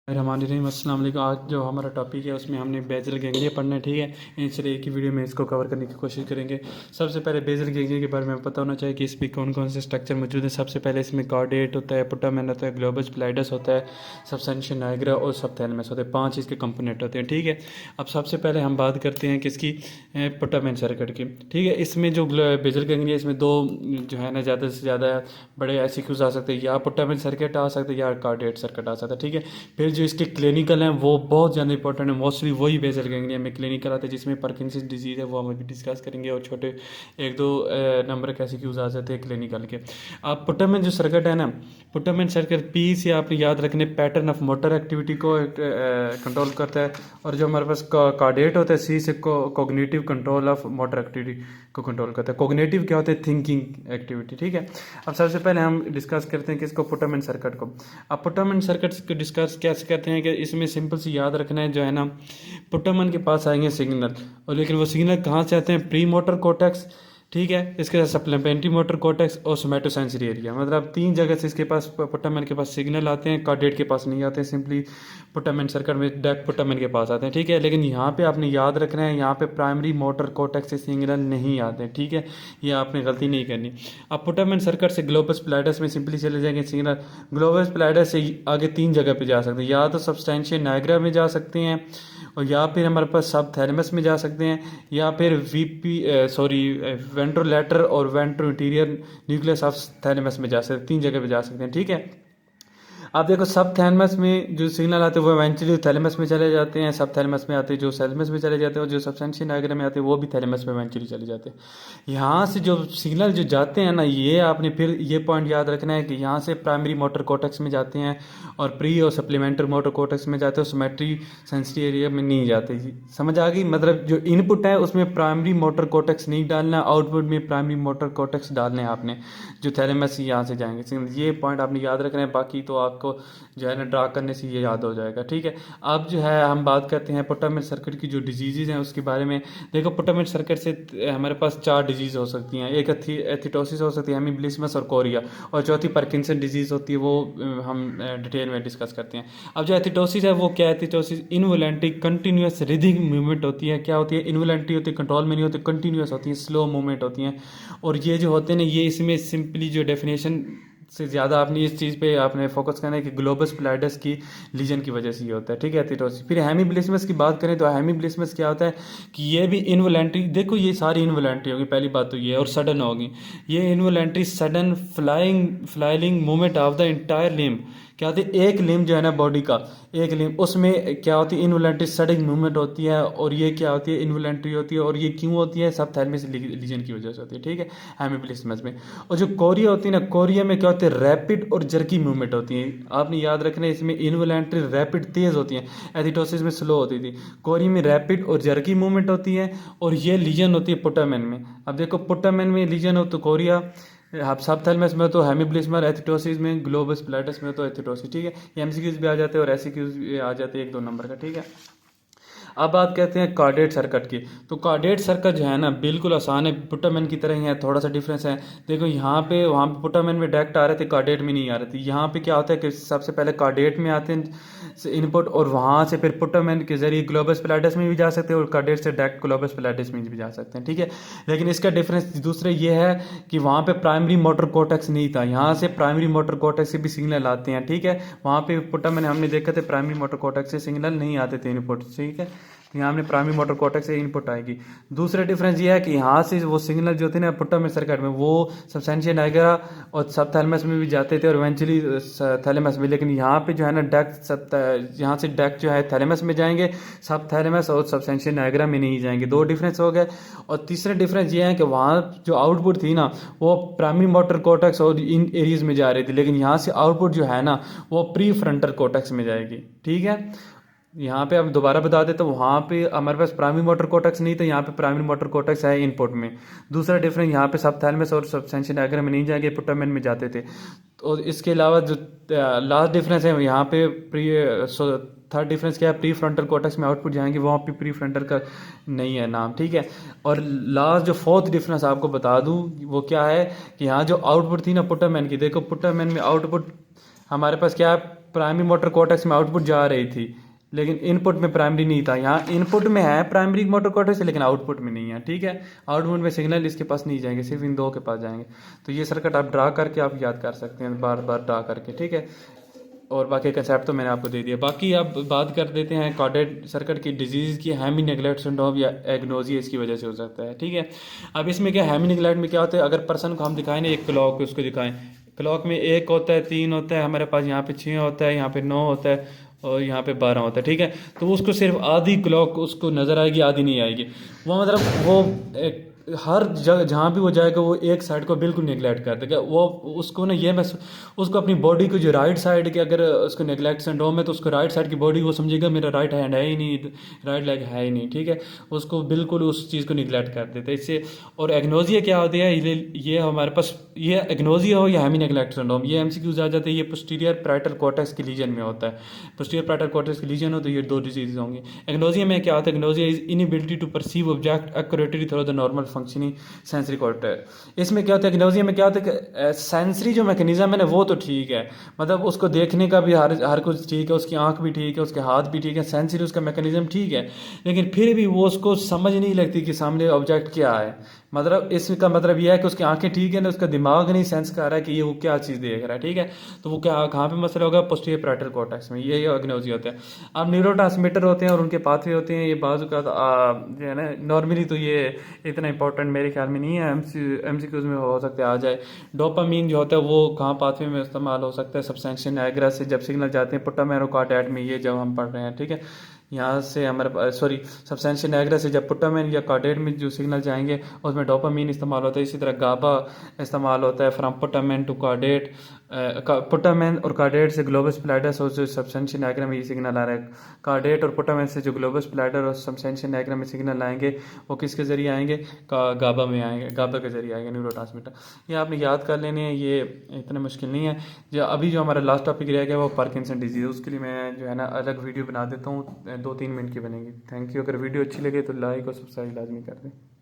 रहीम अस्सलाम वालेकुम। आज जो हमारा टॉपिक है उसमें हमने बेजल गैंग्लिया पढ़ना है, ठीक है। इंशाल्लाह एक ही वीडियो में इसको कवर करने की कोशिश करेंगे। सबसे पहले बेजल गैंग्लिया के बारे में पता होना चाहिए कि इसमें कौन कौन से स्ट्रक्चर मौजूद है। सबसे पहले इसमें कार्डेट होता है, पुटामेन होता है, ग्लोबस प्लाइडस होता है, सबसेंशिया नाइग्रा और सबथैलेमस होते हैं। 5 इसके कंपोनेंट होते हैं, ठीक है। अब सबसे पहले हम बात करते हैं किसकी, पुटामेन सर्किट की, ठीक है। इसमें जो बेजल गैंग्लिया, इसमें दो जो है ना ज़्यादा से ज़्यादा बड़े एसिक्यूज आ सकते हैं, या पुटामेन सर्किट आ सकते हैं या कार्डेट सर्किट आ सकता है, ठीक है। फिर जो इसके क्लिनिकल हैं वो बहुत ज़्यादा इंपॉर्टेंट है, मोस्टली वही बेजल गैंग्लिया में क्लिनिकल आते हैं, जिसमें पार्किंसंस डिजीज़ है वो हम अभी डिस्कस करेंगे, और छोटे एक दो नंबर कैसे क्यूज आ जाते हैं क्लिनिकल के। अब पुटामेन जो सर्किट है ना, पुटामेन सर्किट पी से आपने याद रखने पैटर्न ऑफ मोटर एक्टिविटी को कंट्रोल करता है, और जो हमारे पास कार्डेट होता है सी से cognitive control of motor activity को कंट्रोल करता है। कोग्निटिव क्या होता है, थिंकिंग एक्टिविटी, ठीक है। अब सबसे पहले हम डिस्कस करते हैं किसको, पुटामेन सर्किट को। अब पुटामेन सर्किट को डिस्कस कैसे करते हैं कि इसमें सिंपल सी याद रखना है, जो है ना, पुटामेन के पास आएंगे सिग्नल, और लेकिन वो सिग्नल कहाँ से आते हैं, प्री मोटर कोर्टेक्स, ठीक है। इसके साथ सप्लीमेंट्री मोटर कोर्टेक्स और सोमैटोसेंसरी एरिया, मतलब 3 जगह से इसके पास पुटामेन के पास सिग्नल आते हैं। कार्डेट के पास नहीं आते हैं, सिंपली पुटामेन सर्किट में डायरेक्ट पुटामेन के पास आते हैं, ठीक है। लेकिन यहाँ पे आपने याद रखना है, यहाँ पे प्राइमरी मोटर कोर्टेक्स से सिग्नल नहीं आते हैं, ठीक है। ये आपने गलती नहीं करनी। अब पुटामेन सर्किट से ग्लोबस प्लाइडस में सिंपली चले जाएंगे सिग्नल। ग्लोबस प्लाइडस से आगे 3 जगह पे जा सकते हैं, या तो सबस्टेंशिया नाइग्रा में जा सकते हैं, और या फिर हमारे पास सब थैलेमस में जा सकते हैं, या फिर वेंट्रोलैटर और ventro interior nucleus of thalamus में जा सकते हैं। 3 जगह पे जा सकते हैं, ठीक है। आप देखो सब थैलेमस में जो सिग्नल आते हैं वो इवेंचुअली थैलेमस में चले जाते हैं, सब थैलेमस में आते हैं जो थैलेमस में चले जाते हैं, और जो सबसेंशिया नाइग्रा में आते हैं वो भी थैलेमस में इवेंचुअली चले जाते हैं। यहाँ से जो सिग्नल जो जाते हैं ना, ये आपने फिर ये पॉइंट याद रखना है कि यहाँ से प्राइमरी मोटर कोर्टेक्स में जाते हैं, और प्री और सप्लीमेंट्री मोटर कोर्टेक्स में जाते हैं, सोमैट्री सेंसरी एरिया में नहीं जाते। समझ आ गई, मतलब जो इनपुट है उसमें प्राइमरी मोटर कोर्टेक्स नहीं डालना, आउटपुट में प्राइमरी मोटर कोर्टेक्स डालने हैं आपने, जो थैलेमस यहाँ से जाएंगे सिग्नल। ये पॉइंट आपने याद रखना है, बाकी तो आपको जो है ना ड्रा करने से ये याद हो जाएगा, ठीक है। अब जो है हम बात करते हैं पुटामेन सर्किट की जो डिजीज़ हैं उसके बारे में। देखो पुटामेन सर्किट से हमारे पास 4 डिजीज़ हो सकती हैं। एक एथिटोसिस हो सकती है, हेमीब्लिस्मस और कोरिया, और चौथी पार्किंसन डिजीज़ होती है, वो हम डिटेल में डिस्कस करते हैं। अब जो एथिटोसिस है वो क्या है, एथिटोसिस इनवॉलेंटरी कंटिन्यूस रिदिक मूवमेंट होती है। क्या होती है, इनवॉलेंटरी होती है, कंट्रोल में नहीं होती, कंटिन्यूस होती है, स्लो मूवमेंट होती हैं। और ये जो होते हैं ना, ये इसमें सिंपली जो डेफिनेशन से ज़्यादा आपने इस चीज़ पे आपने फोकस करना है कि ग्लोबस प्लाइडस की लीजन की वजह से ये होता है, ठीक है, एथिटोसिस। फिर हेमीब्लिस्मस की बात करें तो हेमीब्लिस्मस क्या होता है कि ये भी इनवॉलेंट्री, देखो ये सारी इनवॉलेंट्री होगी, पहली बात तो ये, और सडन होगी। ये involuntary sudden flying movement of the entire limb, क्या होती है, एक लिम्ब जो है ना बॉडी का, एक लिम्ब, उसमें क्या होती है, इनवॉलेंट्री सडन मूवमेंट होती है, और ये क्या होती है, इनवॉलेंट्री होती है। और ये क्यों होती है, सब थैलेमस लीजन की वजह से होती है, ठीक है, हेमीब्लिस्मस में। और जो कोरिया होती है ना, कोरिया में क्या होती है, रैपिड और जर्की मूवमेंट होती है। आपने याद रखना है, इसमें इनवॉलेंट्री रैपिड तेज़ होती है, एथिटोसिस में स्लो होती थी। कोरिया में रैपिड और जर्की मूवमेंट होती है, और ये लीजन होती है पुटामेन में। अब देखो पुटामेन में लीजन हो तो कोरिया, आप सब थैलेमस में तो हेमीब्लिस्मस, एथिटोसिस में ग्लोबस प्लाइडस में तो एथिटोसिस, ठीक है। ये एमसीक्यूज भी आ जाते हैं और एससीक्यूज भी आ जाते हैं 1-2 नंबर का, ठीक है। अब बात करते हैं कार्डेट सर्किट की। तो कार्डेट सर्किट जो है ना बिल्कुल आसान है, पुटामेन की तरह ही है, थोड़ा सा डिफरेंस है। देखो यहाँ पे, वहाँ पे पुटामेन में डायरेक्ट आ रहे थे, कार्डेट में नहीं आ रहे थे। यहाँ पे क्या होता है कि सबसे पहले कार्डेट में आते हैं इनपुट, और वहाँ से फिर पुटामेन के जरिए ग्लोबस प्लाइडस में भी जा सकते हैं, और कार्डेट से डायरेक्ट ग्लोबस प्लाइडस में भी जा सकते हैं, ठीक है। लेकिन इसका डिफरेंस दूसरे ये है कि वहाँ पे प्राइमरी मोटर कोर्टेक्स नहीं था, यहाँ से प्राइमरी मोटर कोर्टेक्स से भी सिग्नल आते हैं, ठीक है। वहाँ पे पुटामेन हमने देखा थे प्राइमरी मोटर कोर्टेक्स से सिग्नल नहीं आते थे इनपुट, ठीक है। यहाँ हमने प्राइमरी मोटर कोर्टेक्स से इनपुट आएगी। दूसरा डिफरेंस ये है कि यहाँ से वो सिग्नल जो थे ना पुटामेन सर्किट में, वो सबसेंशिया नाइग्रा और सब थैलेमस में भी जाते थे, और इवेंचुअली थैलेमस में। लेकिन यहाँ पे जो है ना डायरेक्ट यहाँ से डायरेक्ट जो है थैलेमस में जाएंगे, सब थैलेमस और सबसेंशिया नाइग्रा में नहीं जाएंगे। 2 डिफरेंस हो गए। और तीसरा डिफरेंस ये है कि वहाँ जो आउटपुट थी ना, वो प्राइमरी मोटर कोर्टेक्स और इन एरियाज में जा रही थी, लेकिन यहाँ से आउटपुट जो है ना वो प्री फ्रंटल कोर्टेक्स में जाएगी, ठीक है। यहाँ पे अब दोबारा बता दें तो वहाँ पे हमारे पास प्राइमरी मोटर कोर्टेक्स नहीं था, यहाँ पे प्राइमरी मोटर कोर्टेक्स है इनपुट में। दूसरा डिफरेंस, यहाँ पे सब थैलेमस और सबसेंशिया नाइग्रा में नहीं जाएंगे, पुटामेन में जाते थे। तो इसके अलावा जो लास्ट डिफरेंस है यहाँ पे थर्ड डिफरेंस क्या है, प्री फ्रंटल कोर्टेक्स में आउटपुट जाएंगे, वहाँ पे प्री फ्रंटल का नहीं है नाम, ठीक है। और लास्ट जो फोर्थ डिफरेंस आपको बता दूँ वो क्या है कि यहाँ जो आउटपुट थी ना पुटामेन की, देखो पुटामेन में आउटपुट हमारे पास क्या है, प्राइमरी मोटर कॉर्टेक्स में आउटपुट जा रही थी, लेकिन इनपुट में प्राइमरी नहीं था। यहाँ इनपुट में है प्राइमरी मोटर कॉर्टेक्स, लेकिन आउटपुट में नहीं है, ठीक है। आउटपुट में सिग्नल इसके पास नहीं जाएंगे, सिर्फ इन दो के पास जाएंगे। तो ये सर्किट आप ड्रा करके आप याद कर सकते हैं, बार बार ड्रा करके, ठीक है। और बाकी कंसेप्ट तो मैंने आपको दे दिया। बाकी अब बात कर देते हैं कार्डेड सर्किट की डिजीज़ की। हेमी नेग्लेक्ट सिंड्रोम या एग्नोजिया इसकी वजह से हो सकता है, ठीक है। अब इसमें क्या, हेमी नेग्लेक्ट में क्या होता है, अगर पर्सन को हम दिखाएं ना, एक क्लॉक उसको दिखाएं, क्लॉक में 1 होता है, 3 होता है, हमारे पास यहाँ पे 6 होता है, यहाँ पे 9 होता है और यहाँ पे 12 होता है, ठीक है। तो उसको सिर्फ आधी क्लॉक उसको नज़र आएगी, आधी नहीं आएगी। वो मतलब वो हर जगह जहाँ भी वो जाएगा वो एक साइड को बिल्कुल नेगलेक्ट कर देगा। वो उसको ना ये उसको अपनी बॉडी को जो राइट साइड के अगर उसको नेगलेक्ट सिंड्रोम है तो उसको राइट साइड की बॉडी वो समझेगा मेरा राइट हैंड है ही नहीं, राइट लेग है ही नहीं, ठीक है। उसको बिल्कुल उस चीज़ को निगलेक्ट कर देते हैं इससे। और एग्नोजिया क्या होती है, ये हमारे पास, ये एग्नोजिया हो या हेमी नेगलेक्ट सिंड्रोम, ये एमसीक्यूज आ जाते हैं। ये पोस्टीरियर पैराइटल कॉर्टेक्स के लीजन में होता है। पोस्टीरियर पैराइटल कॉर्टेक्स के लीजन हो तो ये 2 डिजीज होंगे। एग्नोजिया में क्या होता है, agnosia is inability to perceive object accurately through the normal functioning sensory cortex. इसमें क्या होता है, एग्नोजिया में क्या होता है कि सेंसरी जो मैकेनिज्म है ना वो तो ठीक है, मतलब उसको देखने का भी हर कुछ ठीक है, उसकी आंख भी ठीक है, उसके हाथ भी ठीक है, सेंसरी उसका मैकेनिज्म ठीक है, लेकिन फिर भी वो उसको समझ नहीं लगती कि सामने ऑब्जेक्ट क्या है। मतलब इसका मतलब यह है कि उसकी आंखें ठीक है ना, उसका दिमाग नहीं सेंस कर रहा है कि ये वो क्या चीज़ देख रहा है, ठीक है। तो वो क्या कहाँ पे मसला होगा, पोस्टीरियर पैराइटल कॉर्टेक्स में, ये एग्नोजिया होता है। अब न्यूरोट्रांसमीटर होते हैं और उनके पाथवे होते हैं। ये बाजू का जो है ना, नॉर्मली तो ये इतना इंपॉर्टेंट मेरे ख्याल में नहीं है, एमसीक्यूज में हो सकता है आ जाए। डोपामीन जो होता है वो कहाँ पाथवे में इस्तेमाल हो सकता है, सबस्टेंशिया निग्रा से जब सिग्नल जाते हैं पुट्टामेरो कार्डियड में, ये जब हम पढ़ रहे हैं, ठीक है। यहाँ से हमारे सबस्टेंशिया निग्रा से जब पुट्टामेन या कार्डियड में जो सिग्नल जाएंगे उसमें डोपामीन इस्तेमाल होता है। इसी तरह गाबा इस्तेमाल होता है फ्रॉम पुट्टामेन टू कार्डियड, पुट्टामेन और कार्डियड से ग्लोबस पैलेडस और जो सबस्टेंशिया निग्रा में ये सिग्नल आ रहा है। कार्डियड और पुट्टामेन से जो ग्लोबस पैलेडस और सबस्टेंशिया निग्रा में सिग्नल आएंगे वो किसके जरिए आएंगे, गाबा में आएंगे, गाबा के जरिए आएंगे न्यूरोट्रांसमीटर। ये आपने याद कर लेने हैं, ये इतना मुश्किल नहीं है। जो अभी जो हमारा लास्ट टॉपिक रह गया वो पार्किंसन डिजीज़, उसके लिए मैं जो है ना अलग वीडियो बना देता हूँ, 2-3 मिनट की बनेगी। Thank you. अगर वीडियो अच्छी लगे तो लाइक और सब्सक्राइब लाजमी कर दें।